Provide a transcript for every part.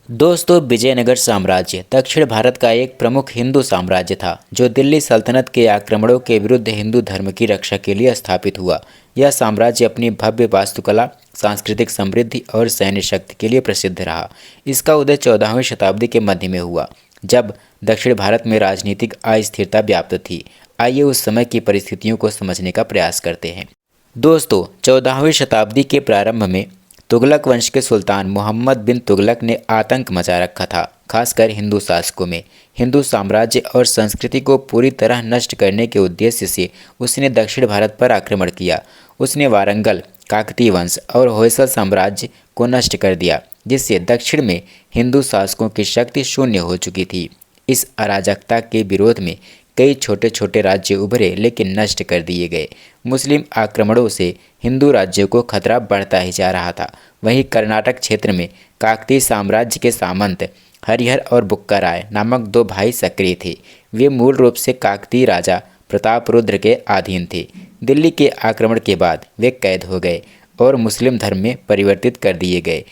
दोस्तों, विजयनगर साम्राज्य दक्षिण भारत का एक प्रमुख हिंदू साम्राज्य था जो दिल्ली सल्तनत के आक्रमणों के विरुद्ध हिंदू धर्म की रक्षा के लिए स्थापित हुआ। यह साम्राज्य अपनी भव्य वास्तुकला, सांस्कृतिक समृद्धि और सैन्य शक्ति के लिए प्रसिद्ध रहा। इसका उदय 14वीं शताब्दी के मध्य में हुआ, जब दक्षिण भारत में राजनीतिक अस्थिरता व्याप्त थी। आइए उस समय की परिस्थितियों को समझने का प्रयास करते हैं। दोस्तों, 14वीं शताब्दी के प्रारंभ में तुगलक वंश के सुल्तान मोहम्मद बिन तुगलक ने आतंक मचा रखा था, खासकर हिंदू शासकों में। हिंदू साम्राज्य और संस्कृति को पूरी तरह नष्ट करने के उद्देश्य से उसने दक्षिण भारत पर आक्रमण किया। उसने वारंगल, काकतीय वंश और होयसल साम्राज्य को नष्ट कर दिया, जिससे दक्षिण में हिंदू शासकों की शक्ति शून्य हो चुकी थी। इस अराजकता के विरोध में कई छोटे छोटे राज्य उभरे, लेकिन नष्ट कर दिए गए। मुस्लिम आक्रमणों से हिंदू राज्यों को खतरा बढ़ता ही जा रहा था। वहीं कर्नाटक क्षेत्र में काकतीय साम्राज्य के सामंत हरिहर और बुक्का राय नामक दो भाई सक्रिय थे। वे मूल रूप से काकतीय राजा प्रतापरुद्र के अधीन थे। दिल्ली के आक्रमण के बाद वे कैद हो गए और मुस्लिम धर्म में परिवर्तित कर दिए गए।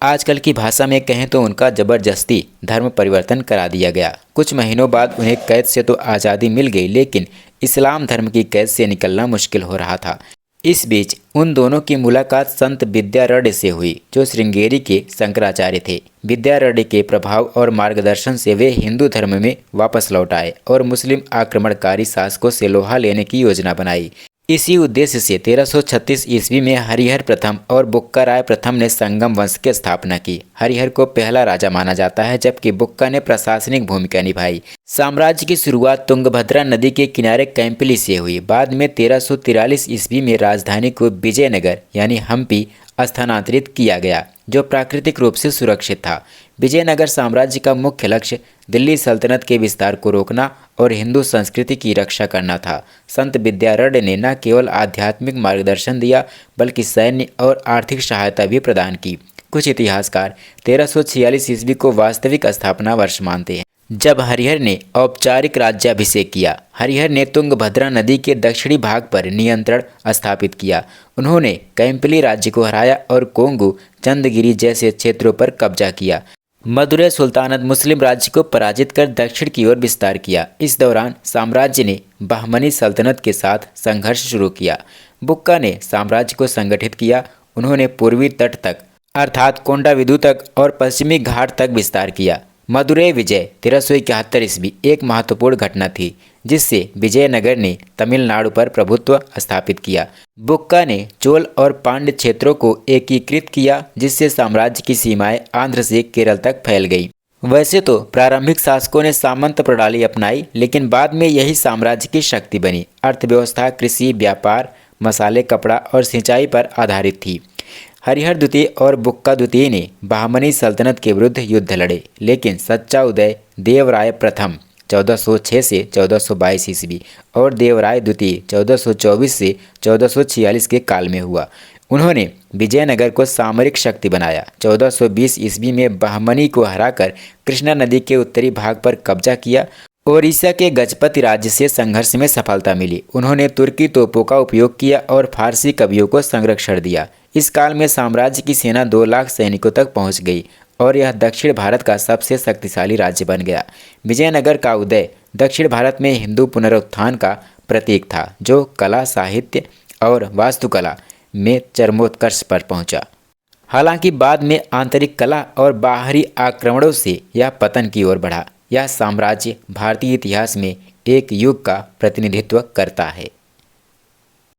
आजकल की भाषा में कहें तो उनका जबरदस्ती धर्म परिवर्तन करा दिया गया। कुछ महीनों बाद उन्हें कैद से तो आज़ादी मिल गई, लेकिन इस्लाम धर्म की कैद से निकलना मुश्किल हो रहा था। इस बीच उन दोनों की मुलाकात संत विद्यारण्य से हुई, जो श्रृंगेरी के शंकराचार्य थे। विद्यारण्य के प्रभाव और मार्गदर्शन से वे हिंदू धर्म में वापस लौट आए और मुस्लिम आक्रमणकारी शासकों से लोहा लेने की योजना बनाई। इसी उद्देश्य से 1336 ईस्वी में हरिहर प्रथम और बुक्का राय प्रथम ने संगम वंश की स्थापना की। हरिहर को पहला राजा माना जाता है, जबकि बुक्का ने प्रशासनिक भूमिका निभाई। साम्राज्य की शुरुआत तुंगभद्रा नदी के किनारे कैंपली से हुई। बाद में 1343 ईस्वी में राजधानी को विजयनगर यानी हम्पी स्थानांतरित किया गया, जो प्राकृतिक रूप से सुरक्षित था। विजयनगर साम्राज्य का मुख्य लक्ष्य दिल्ली सल्तनत के विस्तार को रोकना और हिंदू संस्कृति की रक्षा करना था। संत विद्यारण्य ने न केवल आध्यात्मिक मार्गदर्शन दिया, बल्कि सैन्य और आर्थिक सहायता भी प्रदान की। कुछ इतिहासकार 1346 ईस्वी को वास्तविक स्थापना वर्ष मानते हैं, जब हरिहर ने औपचारिक राज्याभिषेक किया। हरिहर ने तुंगभद्रा नदी के दक्षिणी भाग पर नियंत्रण स्थापित किया। उन्होंने कैंपली राज्य को हराया और कोंगू, चंदगिरी जैसे क्षेत्रों पर कब्जा किया। मदुरै सुल्तानत मुस्लिम राज्य को पराजित कर दक्षिण की ओर विस्तार किया। इस दौरान साम्राज्य ने बहमनी सल्तनत के साथ संघर्ष शुरू किया। बुक्का ने साम्राज्य को संगठित किया। उन्होंने पूर्वी तट तक अर्थात कोंडाविदु तक और पश्चिमी घाट तक विस्तार किया। मदुरै विजय 1371 ईस्वी एक महत्वपूर्ण घटना थी, जिससे विजयनगर ने तमिलनाडु पर प्रभुत्व स्थापित किया। बुक्का ने चोल और पांड्य क्षेत्रों को एकीकृत किया, जिससे साम्राज्य की सीमाएं आंध्र से केरल तक फैल गई। वैसे तो प्रारंभिक शासकों ने सामंत प्रणाली अपनाई, लेकिन बाद में यही साम्राज्य की शक्ति बनी। अर्थव्यवस्था कृषि, व्यापार, मसाले, कपड़ा और सिंचाई पर आधारित थी। हरिहर द्वितीय और बुक्का द्वितीय ने बहमनी सल्तनत के विरुद्ध युद्ध लड़े, लेकिन सच्चा उदय देवराय प्रथम 1406 से 1422 ईस्वी और देवराय द्वितीय 1424 से 1446 के काल में हुआ। उन्होंने विजयनगर को सामरिक शक्ति बनाया। 1420 ईस्वी में बहमनी को हराकर कृष्णा नदी के उत्तरी भाग पर कब्जा किया। ओडिशा के गजपति राज्य से संघर्ष में सफलता मिली। उन्होंने तुर्की तोपों का उपयोग किया और फारसी कवियों को संरक्षण दिया। इस काल में साम्राज्य की सेना 2 लाख सैनिकों तक पहुंच गई और यह दक्षिण भारत का सबसे शक्तिशाली राज्य बन गया। विजयनगर का उदय दक्षिण भारत में हिंदू पुनरुत्थान का प्रतीक था, जो कला, साहित्य और वास्तुकला में चरमोत्कर्ष पर पहुंचा। हालांकि बाद में आंतरिक कला और बाहरी आक्रमणों से यह पतन की ओर बढ़ा। यह साम्राज्य भारतीय इतिहास में एक युग का प्रतिनिधित्व करता है।